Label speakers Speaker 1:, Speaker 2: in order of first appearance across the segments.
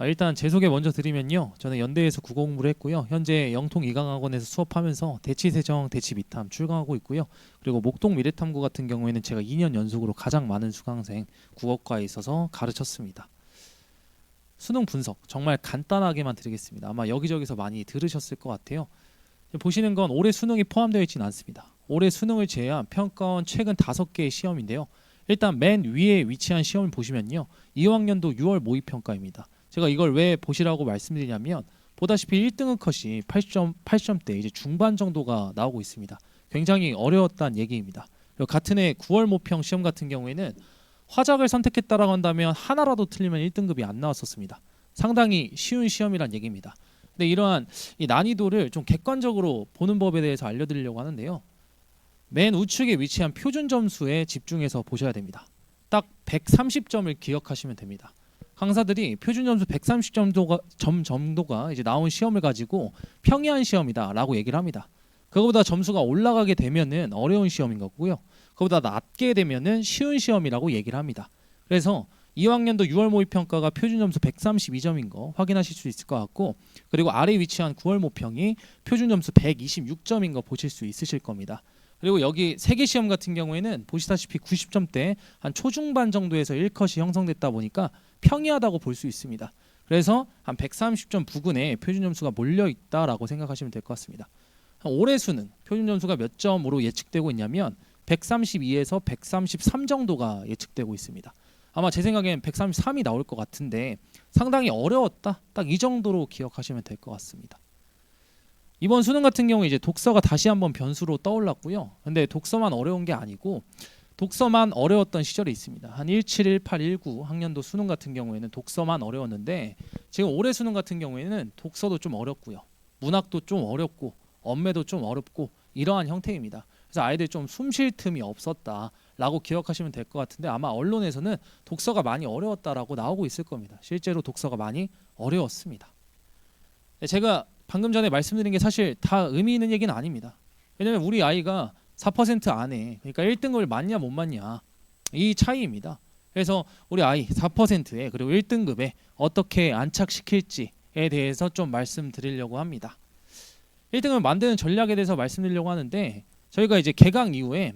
Speaker 1: 일단 제 소개 먼저 드리면요. 저는 연대에서 국어 공부를 했고요. 현재 영통 이강학원에서 수업하면서 대치세정, 대치미탐 출강하고 있고요. 그리고 목동 미래탐구 같은 경우에는 제가 2년 연속으로 가장 많은 수강생 국어과에 있어서 가르쳤습니다. 수능 분석 정말 간단하게만 드리겠습니다. 아마 여기저기서 많이 들으셨을 것 같아요. 보시는 건 올해 수능이 포함되어 있지는 않습니다. 올해 수능을 제외한 평가원 최근 5개의 시험인데요. 일단 맨 위에 위치한 시험을 보시면요. 2학년도 6월 모의평가입니다. 제가 이걸 왜 보시라고 말씀드리냐면 보다시피 1등급 컷이 80점대 이제 중반 정도가 나오고 있습니다. 굉장히 어려웠다는 얘기입니다. 그리고 같은 해 9월 모평 시험 같은 경우에는 화작을 선택했다라고 한다면 하나라도 틀리면 1등급이 안 나왔었습니다. 상당히 쉬운 시험이란 얘기입니다. 근데 이러한 이 난이도를 좀 객관적으로 보는 법에 대해서 알려드리려고 하는데요. 맨 우측에 위치한 표준 점수에 집중해서 보셔야 됩니다. 딱 130점을 기억하시면 됩니다. 강사들이 표준 점수 130점 정도가 이제 나온 시험을 가지고 평이한 시험이다라고 얘기를 합니다. 그거보다 점수가 올라가게 되면은 어려운 시험인 거고요. 그거보다 낮게 되면은 쉬운 시험이라고 얘기를 합니다. 그래서 2학년도 6월 모의평가가 표준 점수 132점인 거 확인하실 수 있을 것 같고, 그리고 아래 위치한 9월 모평이 표준 점수 126점인 거 보실 수 있으실 겁니다. 그리고 여기 세계 시험 같은 경우에는 보시다시피 90점대 한 초중반 정도에서 1컷이 형성됐다 보니까 평이하다고 볼 수 있습니다. 그래서 한 130점 부근에 표준 점수가 몰려 있다라고 생각하시면 될 것 같습니다. 올해 수능 표준 점수가 몇 점으로 예측되고 있냐면 132에서 133 정도가 예측되고 있습니다. 아마 제 생각엔 133이 나올 것 같은데 상당히 어려웠다. 딱 이 정도로 기억하시면 될 것 같습니다. 이번 수능 같은 경우 이제 독서가 다시 한번 변수로 떠올랐고요. 근데 독서만 어려운 게 아니고 독서만 어려웠던 시절이 있습니다. 한 17, 18, 19 학년도 수능 같은 경우에는 독서만 어려웠는데 지금 올해 수능 같은 경우에는 독서도 좀 어렵고요. 문학도 좀 어렵고 언매도 좀 어렵고 이러한 형태입니다. 그래서 아이들이 좀 숨 쉴 틈이 없었다라고 기억하시면 될 것 같은데 아마 언론에서는 독서가 많이 어려웠다라고 나오고 있을 겁니다. 실제로 독서가 많이 어려웠습니다. 제가 방금 전에 말씀드린 게 사실 다 의미 있는 얘기는 아닙니다. 왜냐면 우리 아이가 4% 안에, 그러니까 1등급을 맞냐 못 맞냐 이 차이입니다. 그래서 우리 아이 4%에 그리고 1등급에 어떻게 안착시킬지에 대해서 좀 말씀드리려고 합니다. 1등을 만드는 전략에 대해서 말씀드리려고 하는데 저희가 이제 개강 이후에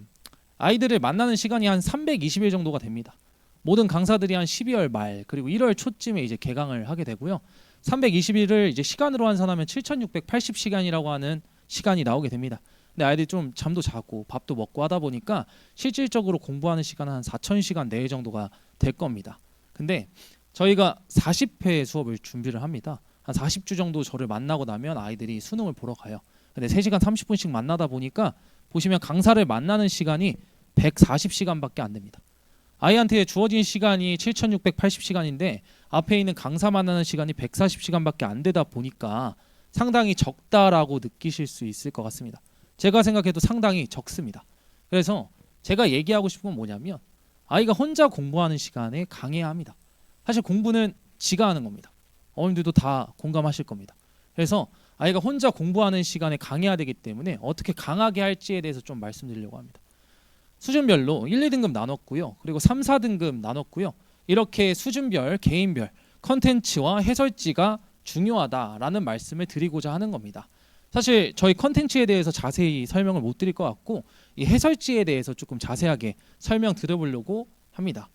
Speaker 1: 아이들을 만나는 시간이 한 320일 정도가 됩니다. 모든 강사들이 한 12월 말 그리고 1월 초쯤에 이제 개강을 하게 되고요. 320일을 이제 시간으로 환산하면 7,680시간이라고 하는 시간이 나오게 됩니다. 근데 아이들이 좀 잠도 자고 밥도 먹고 하다 보니까 실질적으로 공부하는 시간은 한 4,000시간 내외 정도가 될 겁니다. 근데 저희가 40회 수업을 준비를 합니다. 한 40주 정도 저를 만나고 나면 아이들이 수능을 보러 가요. 근데 3시간 30분씩 만나다 보니까 보시면 강사를 만나는 시간이 140시간밖에 안 됩니다. 아이한테 주어진 시간이 7,680시간인데 앞에 있는 강사 만나는 시간이 140시간밖에 안 되다 보니까 상당히 적다라고 느끼실 수 있을 것 같습니다. 제가 생각해도 상당히 적습니다. 그래서 제가 얘기하고 싶은 건 뭐냐면 아이가 혼자 공부하는 시간에 강해야 합니다. 사실 공부는 지가 하는 겁니다. 어머님들도 다 공감하실 겁니다. 그래서 아이가 혼자 공부하는 시간에 강해야 되기 때문에 어떻게 강하게 할지에 대해서 좀 말씀드리려고 합니다. 수준별로 1, 2등급 나눴고요. 그리고 3, 4등급 나눴고요. 이렇게 수준별, 개인별 컨텐츠와 해설지가 중요하다라는 말씀을 드리고자 하는 겁니다. 사실 저희 컨텐츠에 대해서 자세히 설명을 못 드릴 것 같고 이 해설지에 대해서 조금 자세하게 설명 드려보려고 합니다.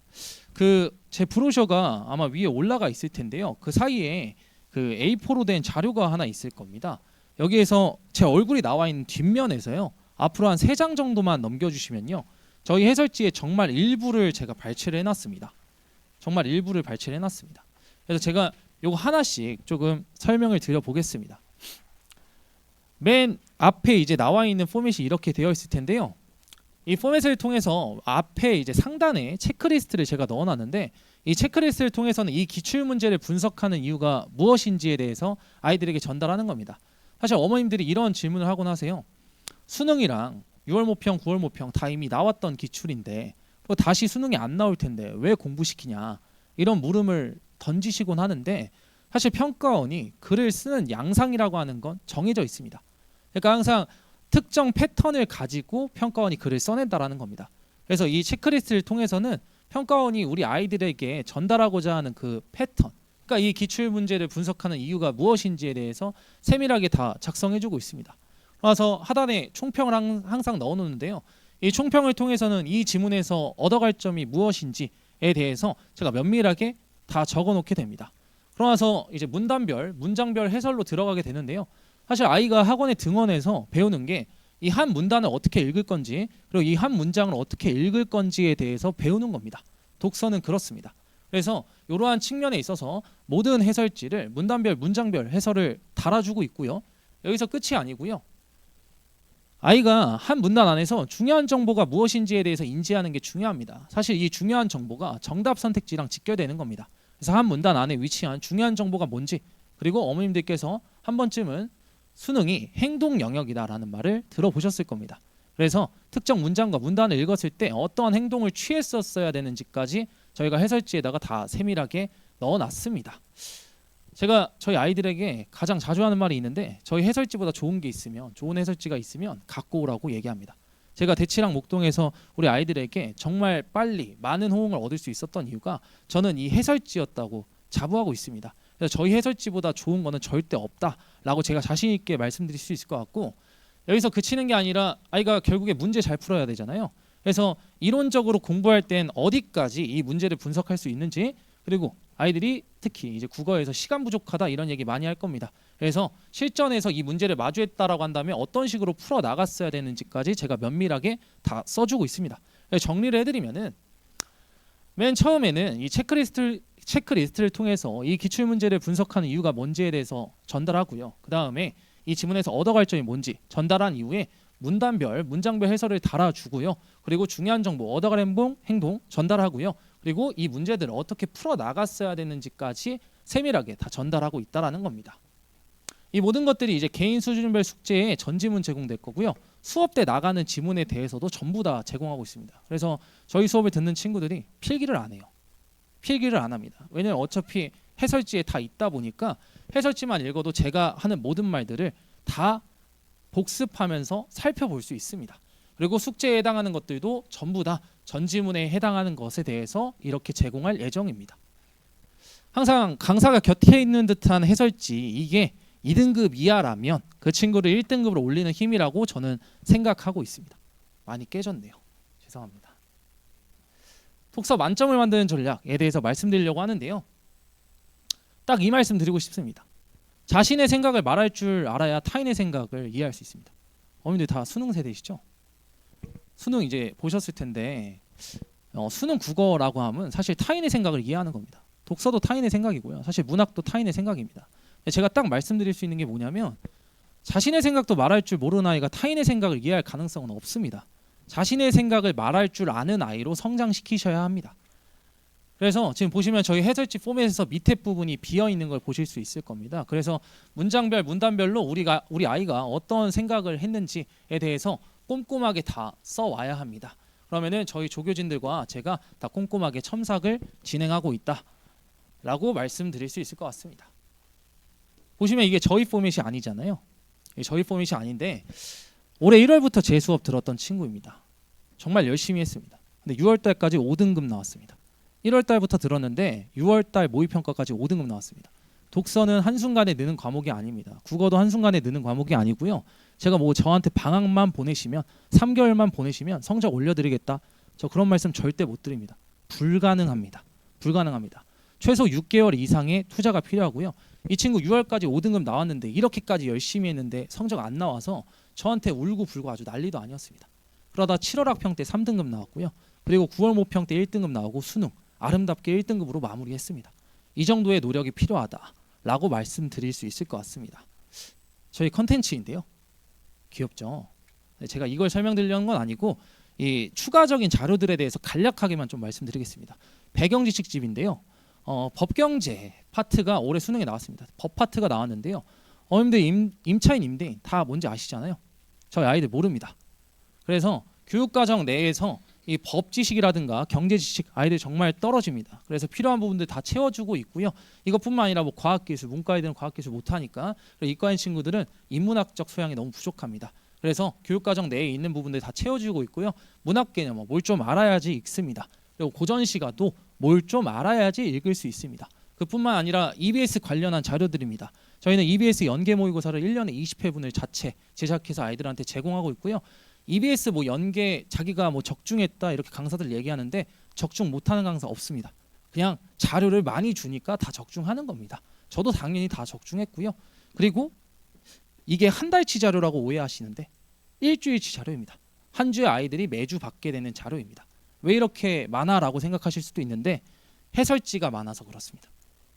Speaker 1: 제 브로셔가 아마 위에 올라가 있을 텐데요. 그 사이에 그 A4로 된 자료가 하나 있을 겁니다. 여기에서 제 얼굴이 나와 있는 뒷면에서요. 앞으로 한 3장 정도만 넘겨주시면요. 저희 해설지의 정말 일부를 제가 발췌를 해놨습니다. 정말 일부를 발췌를 해놨습니다. 그래서 제가 요거 하나씩 조금 설명을 드려보겠습니다. 맨 앞에 이제 나와 있는 포맷이 이렇게 되어 있을 텐데요. 이 포맷을 통해서 앞에 이제 상단에 체크리스트를 제가 넣어놨는데 이 체크리스트를 통해서는 이 기출 문제를 분석하는 이유가 무엇인지에 대해서 아이들에게 전달하는 겁니다. 사실 어머님들이 이런 질문을 하곤 하세요. 수능이랑 6월 모평, 9월 모평 다 이미 나왔던 기출인데 다시 수능이 안 나올 텐데 왜 공부시키냐 이런 물음을 던지시곤 하는데 사실 평가원이 글을 쓰는 양상이라고 하는 건 정해져 있습니다. 그러니까 항상 특정 패턴을 가지고 평가원이 글을 써낸다라는 겁니다. 그래서 이 체크리스트를 통해서는 평가원이 우리 아이들에게 전달하고자 하는 그 패턴, 그러니까 이 기출 문제를 분석하는 이유가 무엇인지에 대해서 세밀하게 다 작성해주고 있습니다. 그래서 하단에 총평을 항상 넣어놓는데요. 이 총평을 통해서는 이 지문에서 얻어갈 점이 무엇인지에 대해서 제가 면밀하게 다 적어놓게 됩니다. 그러면서 이제 문단별, 문장별 해설로 들어가게 되는데요. 사실 아이가 학원에 등원해서 배우는 게 이 한 문단을 어떻게 읽을 건지, 그리고 이 한 문장을 어떻게 읽을 건지에 대해서 배우는 겁니다. 독서는 그렇습니다. 그래서 이러한 측면에 있어서 모든 해설지를 문단별, 문장별 해설을 달아주고 있고요. 여기서 끝이 아니고요. 아이가 한 문단 안에서 중요한 정보가 무엇인지에 대해서 인지하는 게 중요합니다. 사실 이 중요한 정보가 정답 선택지랑 직결되는 겁니다. 그래서 한 문단 안에 위치한 중요한 정보가 뭔지, 그리고 어머님들께서 한 번쯤은 수능이 행동 영역이다라는 말을 들어보셨을 겁니다. 그래서 특정 문장과 문단을 읽었을 때 어떠한 행동을 취했었어야 되는지까지 저희가 해설지에다가 다 세밀하게 넣어놨습니다. 제가 저희 아이들에게 가장 자주 하는 말이 있는데, 저희 해설지보다 좋은 게 있으면, 좋은 해설지가 있으면 갖고 오라고 얘기합니다. 제가 대치랑 목동에서 우리 아이들에게 정말 빨리 많은 호응을 얻을 수 있었던 이유가 저는 이 해설지였다고 자부하고 있습니다. 그래서 저희 해설지보다 좋은 거는 절대 없다라고 제가 자신 있게 말씀드릴 수 있을 것 같고, 여기서 그치는 게 아니라 아이가 결국에 문제 잘 풀어야 되잖아요. 그래서 이론적으로 공부할 땐 어디까지 이 문제를 분석할 수 있는지, 그리고 아이들이 특히 이제 국어에서 시간 부족하다 이런 얘기 많이 할 겁니다. 그래서 실전에서 이 문제를 마주했다라고 한다면 어떤 식으로 풀어 나갔어야 되는지까지 제가 면밀하게 다 써주고 있습니다. 정리를 해드리면은 맨 처음에는 이 체크리스트를 통해서 이 기출 문제를 분석하는 이유가 뭔지에 대해서 전달하고요. 그 다음에 이 지문에서 얻어갈 점이 뭔지 전달한 이후에 문단별, 문장별 해설을 달아주고요. 그리고 중요한 정보, 얻어갈 행동 전달하고요. 그리고 이 문제들을 어떻게 풀어 나갔어야 되는지까지 세밀하게 다 전달하고 있다라는 겁니다. 이 모든 것들이 이제 개인 수준별 숙제에 전지문 제공될 거고요. 수업 때 나가는 지문에 대해서도 전부 다 제공하고 있습니다. 그래서 저희 수업을 듣는 친구들이 필기를 안 해요. 필기를 안 합니다. 왜냐면 어차피 해설지에 다 있다 보니까 해설지만 읽어도 제가 하는 모든 말들을 다 복습하면서 살펴볼 수 있습니다. 그리고 숙제에 해당하는 것들도 전부 다 전지문에 해당하는 것에 대해서 이렇게 제공할 예정입니다. 항상 강사가 곁에 있는 듯한 해설지, 이게 2등급 이하라면 그 친구를 1등급으로 올리는 힘이라고 저는 생각하고 있습니다. 많이 깨졌네요. 죄송합니다. 독서 만점을 만드는 전략에 대해서 말씀드리려고 하는데요. 딱 이 말씀 드리고 싶습니다. 자신의 생각을 말할 줄 알아야 타인의 생각을 이해할 수 있습니다. 어머님들 다 수능 세대시죠? 수능 이제 보셨을 텐데 수능 국어라고 하면 사실 타인의 생각을 이해하는 겁니다. 독서도 타인의 생각이고요. 사실 문학도 타인의 생각입니다. 제가 딱 말씀드릴 수 있는 게 뭐냐면, 자신의 생각도 말할 줄 모르는 아이가 타인의 생각을 이해할 가능성은 없습니다. 자신의 생각을 말할 줄 아는 아이로 성장시키셔야 합니다. 그래서 지금 보시면 저희 해설지 포맷에서 밑에 부분이 비어있는 걸 보실 수 있을 겁니다. 그래서 문장별, 문단별로 우리 아이가 어떤 생각을 했는지에 대해서 꼼꼼하게 다 써와야 합니다. 그러면은 저희 조교진들과 제가 다 꼼꼼하게 첨삭을 진행하고 있다라고 말씀드릴 수 있을 것 같습니다. 보시면 이게 저희 포맷이 아니잖아요. 저희 포맷이 아닌데 올해 1월부터 제 수업 들었던 친구입니다. 정말 열심히 했습니다. 근데 6월달까지 5등급 나왔습니다. 1월달부터 들었는데 6월달 모의평가까지 5등급 나왔습니다. 독서는 한순간에 느는 과목이 아닙니다. 국어도 한순간에 느는 과목이 아니고요. 제가 뭐 저한테 방학만 보내시면 3개월만 보내시면 성적 올려드리겠다, 저 그런 말씀 절대 못 드립니다. 불가능합니다. 불가능합니다. 최소 6개월 이상의 투자가 필요하고요. 이 친구 6월까지 5등급 나왔는데 이렇게까지 열심히 했는데 성적 안 나와서 저한테 울고 불고 아주 난리도 아니었습니다. 그러다 7월 학평 때 3등급 나왔고요. 그리고 9월 모평 때 1등급 나오고 수능 아름답게 1등급으로 마무리했습니다. 이 정도의 노력이 필요하다라고 말씀드릴 수 있을 것 같습니다. 저희 컨텐츠인데요. 귀엽죠? 제가 이걸 설명드리려는 건 아니고 이 추가적인 자료들에 대해서 간략하게만 좀 말씀드리겠습니다. 배경지식집인데요. 법경제 파트가 올해 수능에 나왔습니다. 법 파트가 나왔는데요. 어머님들 임차인 임대인 다 뭔지 아시잖아요. 저희 아이들 모릅니다. 그래서 교육과정 내에서 이 법 지식이라든가 경제 지식 아이들 정말 떨어집니다. 그래서 필요한 부분들 다 채워주고 있고요. 이것뿐만 아니라 뭐 과학기술, 문과 아이들은 과학기술 못하니까, 그리고 이과인 친구들은 인문학적 소양이 너무 부족합니다. 그래서 교육과정 내에 있는 부분들 다 채워주고 있고요. 문학 개념 뭘 좀 알아야지 읽습니다. 그리고 고전시가도 뭘 좀 알아야지 읽을 수 있습니다. 그뿐만 아니라 EBS 관련한 자료들입니다. 저희는 EBS 연계 모의고사를 1년에 20회분을 자체 제작해서 아이들한테 제공하고 있고요. EBS 뭐 연계 자기가 뭐 적중했다 이렇게 강사들 얘기하는데 적중 못하는 강사 없습니다. 그냥 자료를 많이 주니까 다 적중하는 겁니다. 저도 당연히 다 적중했고요. 그리고 이게 한 달치 자료라고 오해하시는데 일주일치 자료입니다. 한 주에 아이들이 매주 받게 되는 자료입니다. 왜 이렇게 많아라고 생각하실 수도 있는데 해설지가 많아서 그렇습니다.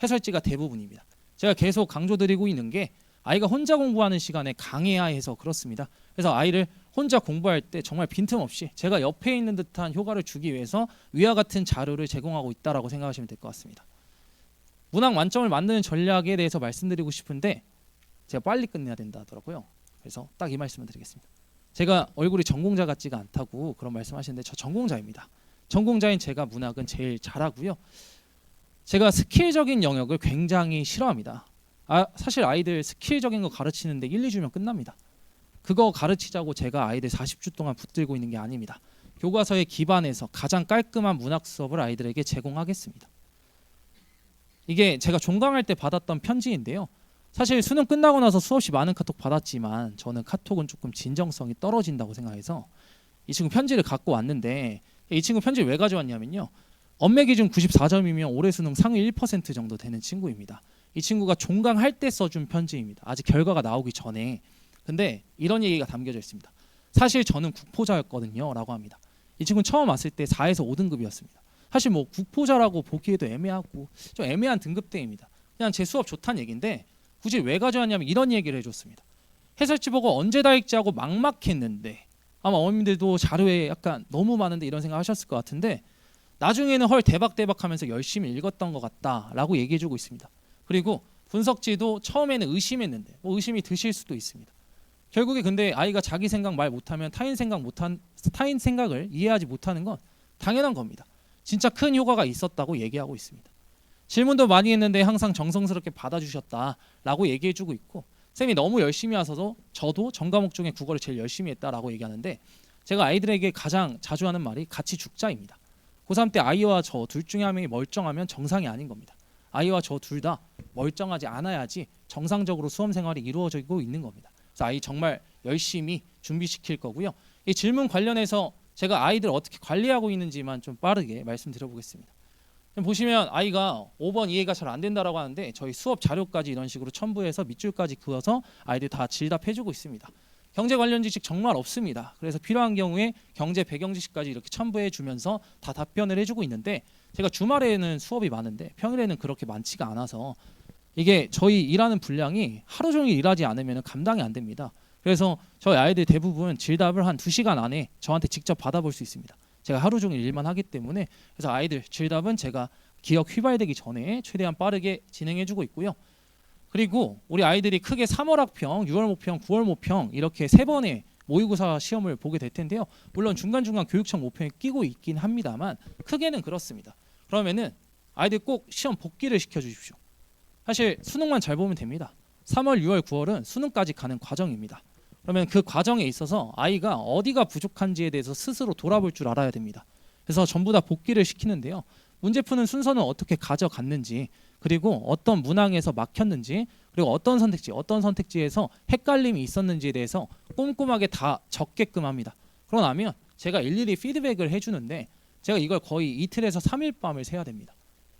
Speaker 1: 해설지가 대부분입니다. 제가 계속 강조드리고 있는 게 아이가 혼자 공부하는 시간에 강해야 해서 그렇습니다. 그래서 아이를 혼자 공부할 때 정말 빈틈없이 제가 옆에 있는 듯한 효과를 주기 위해서 위와 같은 자료를 제공하고 있다라고 생각하시면 될 것 같습니다. 문학 만점을 만드는 전략에 대해서 말씀드리고 싶은데 제가 빨리 끝내야 된다 하더라고요. 그래서 딱 이 말씀을 드리겠습니다. 제가 얼굴이 전공자 같지가 않다고 그런 말씀하시는데 저 전공자입니다. 전공자인 제가 문학은 제일 잘하고요. 제가 스킬적인 영역을 굉장히 싫어합니다. 사실 아이들 스킬적인 거 가르치는데 1, 2주면 끝납니다. 그거 가르치자고 제가 아이들 40주 동안 붙들고 있는 게 아닙니다. 교과서에 기반해서 가장 깔끔한 문학 수업을 아이들에게 제공하겠습니다. 이게 제가 종강할 때 받았던 편지인데요. 사실 수능 끝나고 나서 수없이 많은 카톡 받았지만 저는 카톡은 조금 진정성이 떨어진다고 생각해서 이 친구 편지를 갖고 왔는데 이 친구 편지를 왜 가져왔냐면요. 엄매 기준 94점이면 올해 수능 상위 1% 정도 되는 친구입니다. 이 친구가 종강할 때 써준 편지입니다. 아직 결과가 나오기 전에. 근데 이런 얘기가 담겨져 있습니다. 사실 저는 국포자였거든요 라고 합니다. 이 친구는 처음 왔을 때 4에서 5등급이었습니다. 사실 뭐 국포자라고 보기에도 애매하고 좀 애매한 등급대입니다. 그냥 제 수업 좋다는 얘기인데 굳이 왜 가져왔냐면 이런 얘기를 해줬습니다. 해설지 보고 언제 다 읽지 하고 막막했는데 아마 어머님들도 자료에 약간 너무 많은데 이런 생각 하셨을 것 같은데 나중에는 헐 대박 하면서 열심히 읽었던 것 같다라고 얘기해주고 있습니다. 그리고 분석지도 처음에는 의심했는데 뭐 의심이 드실 수도 있습니다. 결국에 근데 아이가 자기 생각 말 못하면 타인 생각을 이해하지 못하는 건 당연한 겁니다. 진짜 큰 효과가 있었다고 얘기하고 있습니다. 질문도 많이 했는데 항상 정성스럽게 받아주셨다라고 얘기해주고 있고 쌤이 너무 열심히 하셔서 저도 전 과목 중에 국어를 제일 열심히 했다라고 얘기하는데 제가 아이들에게 가장 자주 하는 말이 같이 죽자입니다. 고3 때 아이와 저 둘 중에 한 명이 멀쩡하면 정상이 아닌 겁니다. 아이와 저 둘 다 멀쩡하지 않아야지 정상적으로 수험 생활이 이루어지고 있는 겁니다. 그래서 아이 정말 열심히 준비시킬 거고요. 이 질문 관련해서 제가 아이들 어떻게 관리하고 있는지만 좀 빠르게 말씀드려보겠습니다. 보시면 아이가 5번 이해가 잘 안 된다라고 하는데 저희 수업 자료까지 이런 식으로 첨부해서 밑줄까지 그어서 아이들 다 질답해주고 있습니다. 경제 관련 지식 정말 없습니다. 그래서 필요한 경우에 경제 배경 지식까지 이렇게 첨부해 주면서 다 답변을 해주고 있는데 제가 주말에는 수업이 많은데 평일에는 그렇게 많지가 않아서 이게 저희 일하는 분량이 하루 종일 일하지 않으면 감당이 안 됩니다. 그래서 저희 아이들 대부분 질답을 한 2시간 안에 저한테 직접 받아볼 수 있습니다. 제가 하루 종일 일만 하기 때문에 그래서 아이들 질답은 제가 기억 휘발되기 전에 최대한 빠르게 진행해주고 있고요. 그리고 우리 아이들이 크게 3월 학평, 6월 모평, 9월 모평 이렇게 3번의 모의고사 시험을 보게 될 텐데요. 물론 중간중간 교육청 모평이 끼고 있긴 합니다만 크게는 그렇습니다. 그러면은 아이들 꼭 시험 복기를 시켜주십시오. 사실 수능만 잘 보면 됩니다. 3월, 6월, 9월은 수능까지 가는 과정입니다. 그러면 그 과정에 있어서 아이가 어디가 부족한지에 대해서 스스로 돌아볼 줄 알아야 됩니다. 그래서 전부 다 복기를 시키는데요. 문제 푸는 순서는 어떻게 가져갔는지 그리고 어떤 문항에서 막혔는지 그리고 어떤 선택지에서 헷갈림이 있었는지에 대해서 꼼꼼하게 다 적게끔 합니다. 그러고 나면 제가 일일이 피드백을 해주는데 제가 이걸 거의 이틀에서 3일 밤을 새야 됩니다.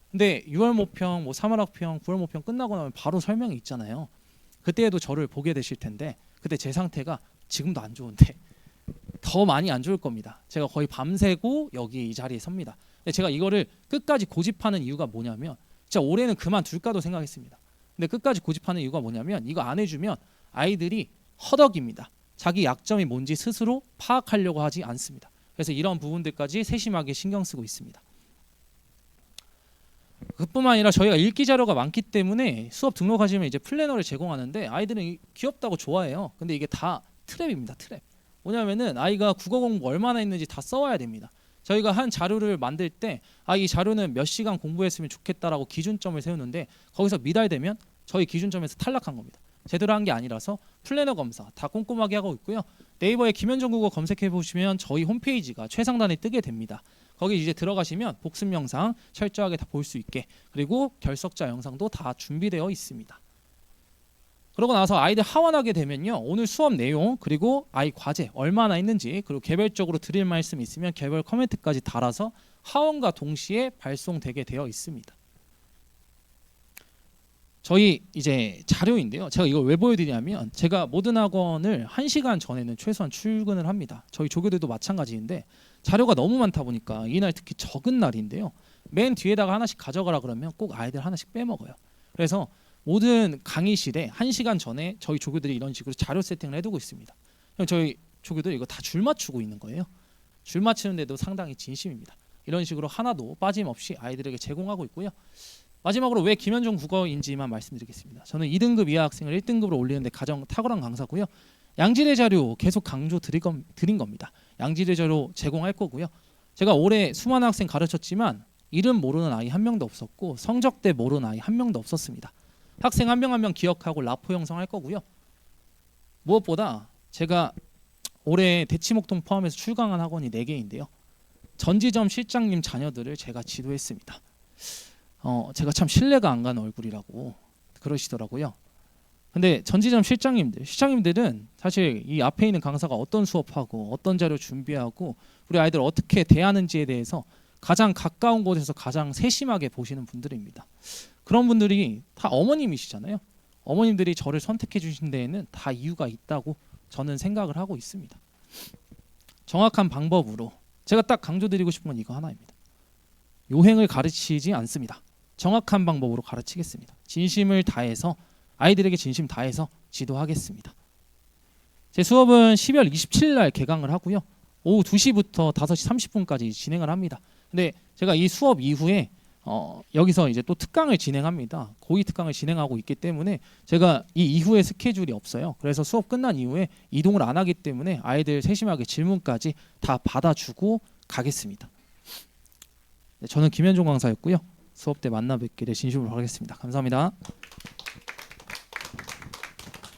Speaker 1: 근데 6월 모평, 3월 학평, 9월 모평 끝나고 나면 바로 설명이 있잖아요. 그때에도 저를 보게 되실 텐데 그때 제 상태가 지금도 안 좋은데 더 많이 안 좋을 겁니다. 제가 거의 밤새고 여기 이 자리에 섭니다. 근데 제가 이거를 끝까지 고집하는 이유가 뭐냐면 진짜 올해는 그만둘까도 생각했습니다. 근데 끝까지 고집하는 이유가 뭐냐면 이거 안 해주면 아이들이 허덕입니다. 자기 약점이 뭔지 스스로 파악하려고 하지 않습니다. 그래서 이런 부분들까지 세심하게 신경 쓰고 있습니다. 그뿐만 아니라 저희가 읽기 자료가 많기 때문에 수업 등록하시면 이제 플래너를 제공하는데 아이들은 귀엽다고 좋아해요. 근데 이게 다 트랩입니다. 트랩. 뭐냐면은 아이가 국어 공부 얼마나 했는지 다 써와야 됩니다. 저희가 한 자료를 만들 때 이 자료는 몇 시간 공부했으면 좋겠다라고 기준점을 세우는데 거기서 미달되면 저희 기준점에서 탈락한 겁니다. 제대로 한 게 아니라서 플래너 검사 다 꼼꼼하게 하고 있고요. 네이버에 김현정 국어 검색해 보시면 저희 홈페이지가 최상단에 뜨게 됩니다. 거기 이제 들어가시면 복습 영상 철저하게 다 볼 수 있게, 그리고 결석자 영상도 다 준비되어 있습니다. 그러고 나서 아이들 하원하게 되면요, 오늘 수업 내용 그리고 아이 과제 얼마나 있는지, 그리고 개별적으로 드릴 말씀이 있으면 개별 코멘트까지 달아서 하원과 동시에 발송되게 되어 있습니다. 저희 이제 자료인데요, 제가 이걸 왜 보여드리냐면, 제가 모든 학원을 1시간 전에는 최소한 출근을 합니다. 저희 조교들도 마찬가지인데 자료가 너무 많다 보니까 이날 특히 적은 날인데요, 맨 뒤에다가 하나씩 가져가라 그러면 꼭 아이들 하나씩 빼먹어요. 그래서 모든 강의실에 1시간 전에 저희 조교들이 이런 식으로 자료 세팅을 해두고 있습니다. 저희 조교들 이거 다 줄 맞추고 있는 거예요. 줄 맞추는데도 상당히 진심입니다. 이런 식으로 하나도 빠짐없이 아이들에게 제공하고 있고요. 마지막으로 왜 김현종 국어인지만 말씀드리겠습니다. 저는 2등급 이하 학생을 1등급으로 올리는데 가장 탁월한 강사고요. 양질의 자료 계속 강조 드린 겁니다. 양질의 자료 제공할 거고요. 제가 올해 수많은 학생 가르쳤지만 이름 모르는 아이 한 명도 없었고 성적대 모르는 아이 한 명도 없었습니다. 학생 한 명 한 명 기억하고 라포 형성할 거고요. 무엇보다 제가 올해 대치목동 포함해서 출강한 학원이 4개인데요. 전지점 실장님 자녀들을 제가 지도했습니다. 제가 참 신뢰가 안 가는 얼굴이라고 그러시더라고요. 근데 전지점 실장님들은 사실 이 앞에 있는 강사가 어떤 수업하고 어떤 자료 준비하고 우리 아이들 어떻게 대하는지에 대해서 가장 가까운 곳에서 가장 세심하게 보시는 분들입니다. 그런 분들이 다 어머님이시잖아요. 어머님들이 저를 선택해 주신 데에는 다 이유가 있다고 저는 생각을 하고 있습니다. 정확한 방법으로 제가 딱 강조드리고 싶은 건 이거 하나입니다. 요행을 가르치지 않습니다. 정확한 방법으로 가르치겠습니다. 진심을 다해서, 아이들에게 진심 다해서 지도하겠습니다. 제 수업은 12월 27일 날 개강을 하고요. 오후 2시부터 5시 30분까지 진행을 합니다. 근데 제가 이 수업 이후에 여기서 이제 또 특강을 진행합니다. 고위 특강을 진행하고 있기 때문에 제가 이 이후에 스케줄이 없어요. 그래서 수업 끝난 이후에 이동을 안 하기 때문에 아이들 세심하게 질문까지 다 받아주고 가겠습니다. 네, 저는 김현종 강사였고요. 수업 때 만나 뵙기를 진심으로 바라겠습니다. 감사합니다.